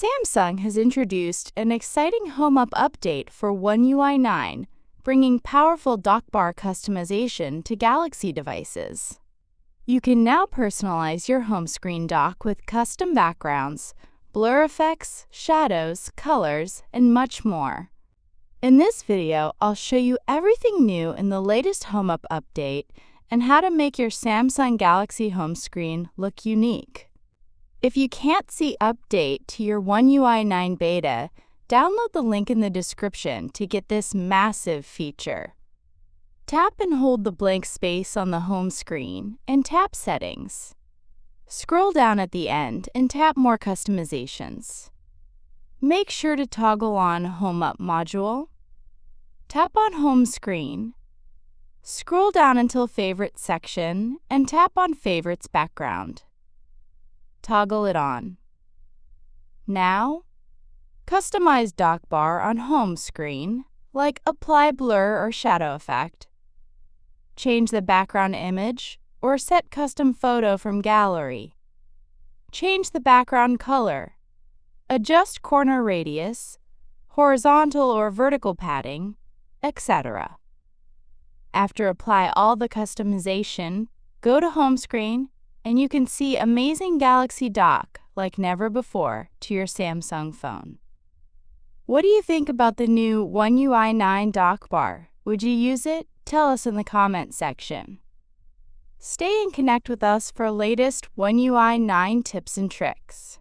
Samsung has introduced an exciting Home Up update for One UI 9, bringing powerful dock bar customization to Galaxy devices. You can now personalize your home screen dock with custom backgrounds, blur effects, shadows, colors, and much more. In this video, I'll show you everything new in the latest Home Up update and how to make your Samsung Galaxy home screen look unique. If you can't see update to your One UI 9 beta, download the link in the description to get this massive feature. Tap and hold the blank space on the home screen and tap Settings. Scroll down at the end and tap More Customizations. Make sure to toggle on Home Up module. Tap on Home Screen. Scroll down until Favorites section and tap on Favorites background. Toggle it on. Now, customize dock bar on home screen, like apply blur or shadow effect. Change the background image or set custom photo from gallery. Change the background color. Adjust corner radius, horizontal or vertical padding, etc. After apply all the customization, go to home screen and you can see amazing Galaxy dock like never before to your Samsung phone. What do you think about the new One UI 9 dock bar? Would you use it? Tell us in the comment section. Stay and connect with us for latest One UI 9 tips and tricks.